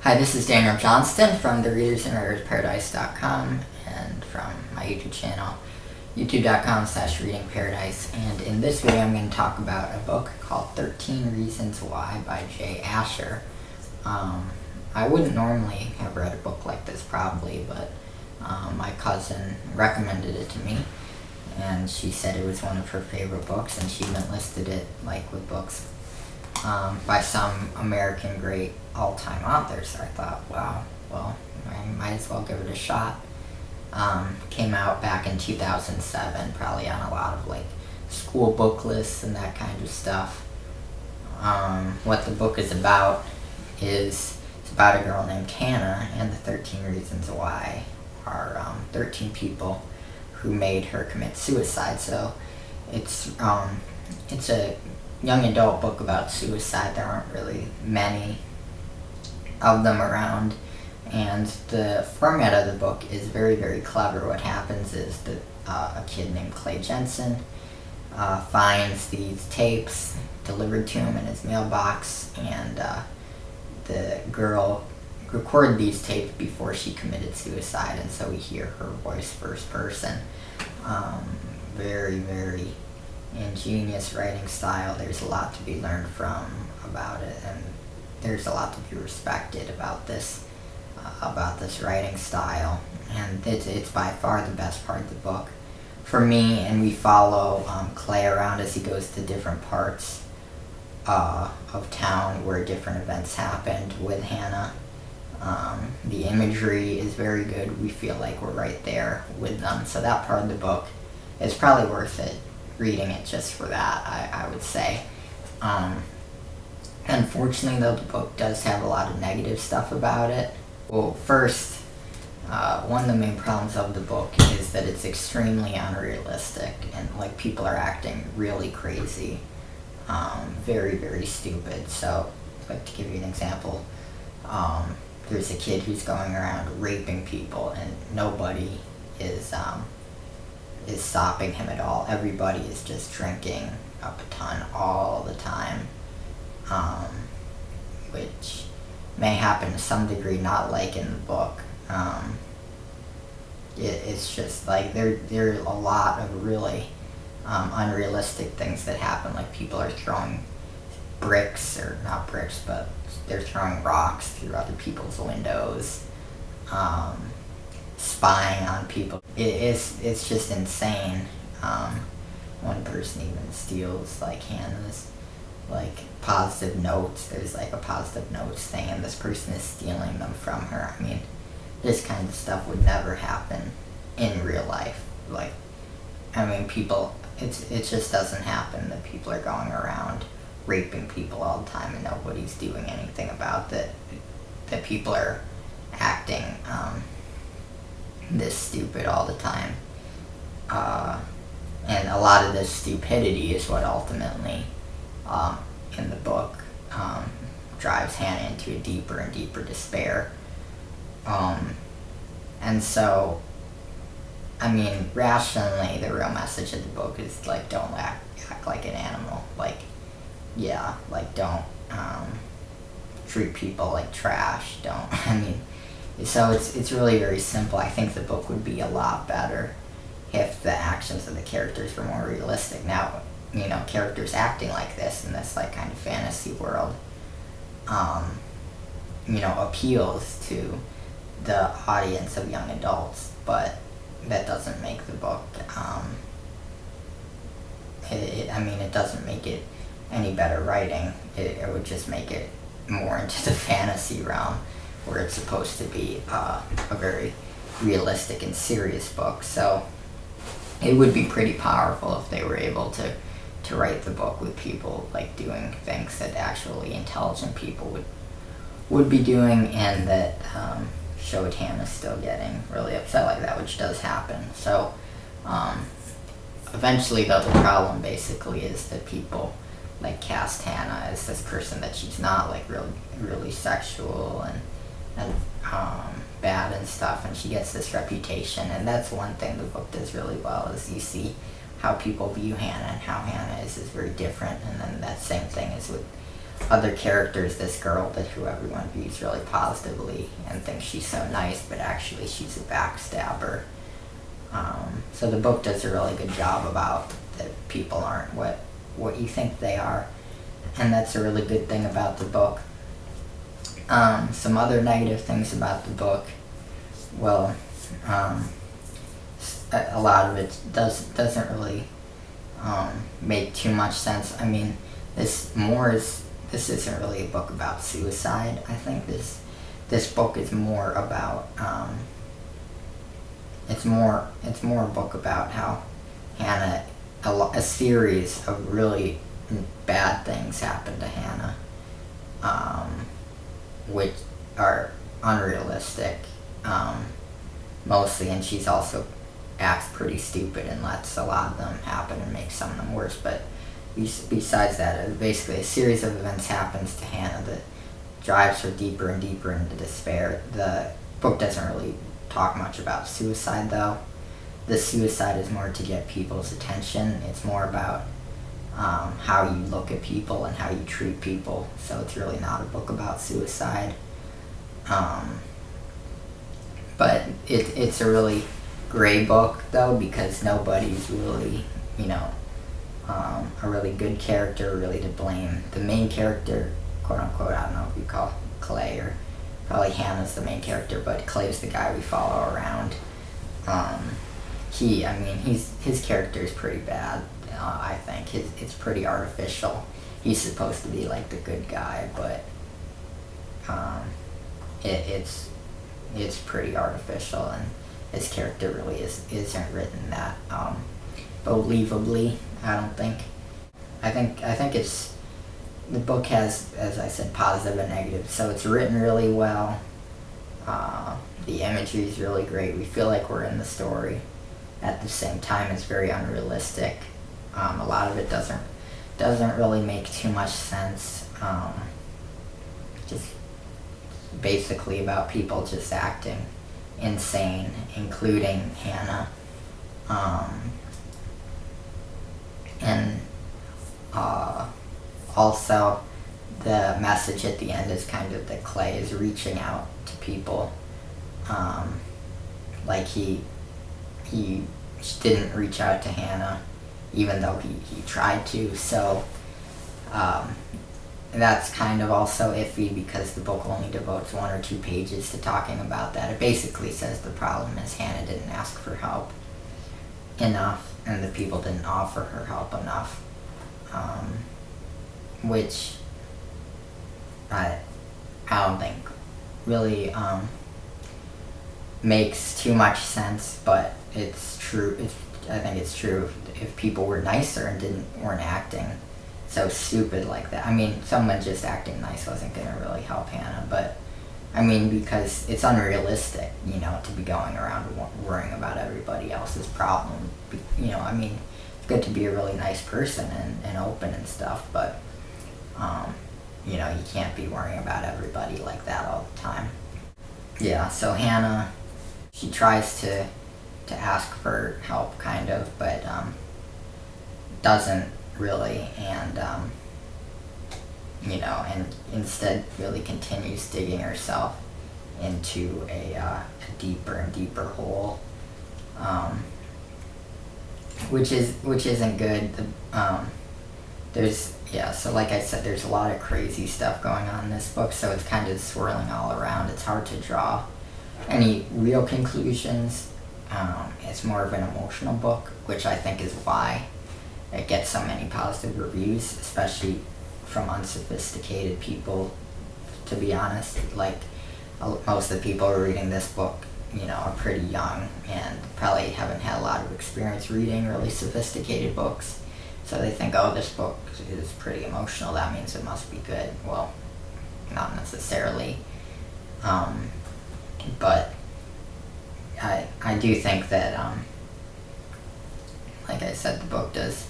Hi, this is Daniel Johnston from the Readers and Writers Paradise.com and from my YouTube channel, youtube.com/readingparadise. And in this video, I'm going to talk about a book called 13 Reasons Why by Jay Asher. I wouldn't normally have read a book like this probably, but my cousin recommended it to me, and she said it was one of her favorite books, and she even listed it like with books by some American great all-time authors. So I thought, wow, well, I might as well give it a shot. Came out back in 2007, probably on a lot of like school book lists and that kind of stuff. What the book is about is it's about a girl named Hannah, and the 13 Reasons Why are 13 people who made her commit suicide. So it's a young adult book about suicide. There aren't really many of them around, and the format of the book is very, very clever. What happens is that a kid named Clay Jensen finds these tapes delivered to him in his mailbox, and the girl recorded these tapes before she committed suicide, and so we hear her voice first person. Very, very ingenious writing style. There's a lot to be learned from about it, and there's a lot to be respected about this writing style, and it's by far the best part of the book for me. And we follow Clay around as he goes to different parts of town where different events happened with Hannah. The imagery is very good. We feel like we're right there with them, so that part of the book is probably worth it, reading it just for that, I would say. Unfortunately, though, the book does have a lot of negative stuff about it. Well, first, one of the main problems of the book is that it's extremely unrealistic, and like people are acting really crazy, very, very stupid. So, like, to give you an example, there's a kid who's going around raping people, and nobody is stopping him at all. Everybody is just drinking up a ton all the time, which may happen to some degree, not like in the book. It's just like there are a lot of really unrealistic things that happen. Like people are throwing bricks, or not bricks, but they're throwing rocks through other people's windows, spying on people. It's just insane. One person even steals like Hannah's like positive notes. There's like a positive notes thing, and this person is stealing them from her. I mean, this kind of stuff would never happen in real life. Like, I mean, people, it just doesn't happen that people are going around raping people all the time and nobody's doing anything about that. That people are acting this stupid all the time, and a lot of this stupidity is what ultimately in the book drives Hannah into a deeper and deeper despair. And so, I mean, rationally, the real message of the book is like, don't act like an animal. Like, yeah, like don't treat people like trash. Don't. I mean, so it's really very simple. I think the book would be a lot better if the actions of the characters were more realistic. Now, you know, characters acting like this in this like kind of fantasy world, you know, appeals to the audience of young adults, but that doesn't make the book, I mean, it doesn't make it any better writing. It would just make it more into the fantasy realm, where it's supposed to be a very realistic and serious book. So it would be pretty powerful if they were able to write the book with people like doing things that actually intelligent people would be doing, and that showed Hannah still getting really upset like that, which does happen. So eventually, though, the problem basically is that people like cast Hannah as this person that she's not, like really sexual and bad and stuff, and she gets this reputation. And that's one thing the book does really well, is you see how people view Hannah, and how Hannah is very different. And then that same thing is with other characters, this girl who everyone views really positively and thinks she's so nice, but actually she's a backstabber. So the book does a really good job about that people aren't what you think they are, and that's a really good thing about the book. Some other negative things about the book, well, a lot of it doesn't really make too much sense. I mean, this isn't really a book about suicide. I think this book is more about it's more a book about how Hannah, a series of really bad things happened to Hannah, which are unrealistic, mostly, and she's also acts pretty stupid and lets a lot of them happen and makes some of them worse. But besides that, basically a series of events happens to Hannah that drives her deeper and deeper into despair. The book doesn't really talk much about suicide, though. The suicide is more to get people's attention. It's more about how you look at people and how you treat people. So it's really not a book about suicide. But it's a really gray book, though, because nobody's really, a really good character really to blame. The main character, quote unquote, I don't know if you call Clay, or probably Hannah's the main character, but Clay's the guy we follow around. His character is pretty bad. I think it's pretty artificial. He's supposed to be like the good guy, but it's pretty artificial, and his character really isn't written that believably. I don't think. I think it's, the book has, as I said, positive and negative. So it's written really well. The imagery is really great. We feel like we're in the story. At the same time, it's very unrealistic. A lot of it doesn't really make too much sense. Just basically about people just acting insane, including Hannah. And also the message at the end is kind of that Clay is reaching out to people. Like he didn't reach out to Hannah, even though he tried to. So that's kind of also iffy, because the book only devotes 1 or 2 pages to talking about that. It basically says the problem is Hannah didn't ask for help enough, and the people didn't offer her help enough, which I don't think really makes too much sense, but it's true. I think it's true if people were nicer and weren't acting so stupid like that. I mean, someone just acting nice wasn't going to really help Hannah, but I mean, because it's unrealistic, to be going around worrying about everybody else's problem. I mean, it's good to be a really nice person and open and stuff, but you can't be worrying about everybody like that all the time. Yeah, so Hannah, she tries to ask for help, kind of, but doesn't really, and and instead really continues digging herself into a deeper and deeper hole, which isn't good. So like I said, there's a lot of crazy stuff going on in this book, so it's kind of swirling all around. It's hard to draw any real conclusions. It's more of an emotional book, which I think is why it gets so many positive reviews, especially from unsophisticated people, to be honest. Like, most of the people who are reading this book, are pretty young and probably haven't had a lot of experience reading really sophisticated books. So they think, oh, this book is pretty emotional, that means it must be good. Well, not necessarily. But I do think that, like I said, the book does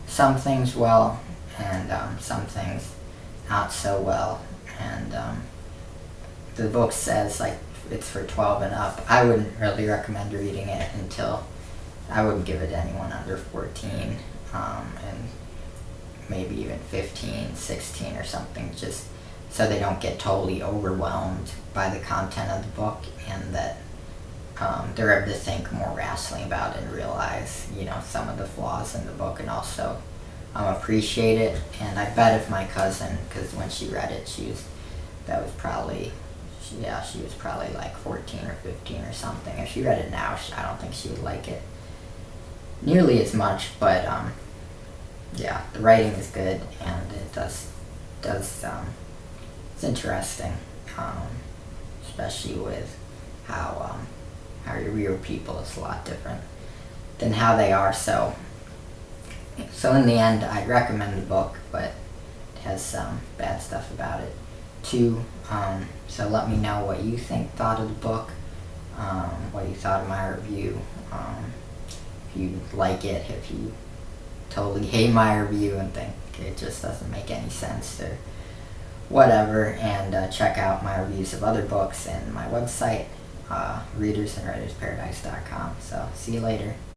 some things well, and some things not so well. And the book says, like, it's for 12 and up. I wouldn't really recommend reading it I wouldn't give it to anyone under 14. And maybe even 15, 16 or something, just so they don't get totally overwhelmed by the content of the book, and that they're able to think more rationally about it and realize, some of the flaws in the book, and also appreciate it. And I bet if my cousin, because when she read it, she was probably like 14 or 15 or something. If she read it now, I don't think she would like it nearly as much, but yeah, the writing is good, and it does it's interesting, especially with how your real people is a lot different than how they are. So in the end, I'd recommend the book, but it has some bad stuff about it too. So let me know what you thought of the book, what you thought of my review, if you like it, if you totally hate my review and think it just doesn't make any sense, or whatever. And check out my reviews of other books and my website, readersandwritersparadise.com. So see you later.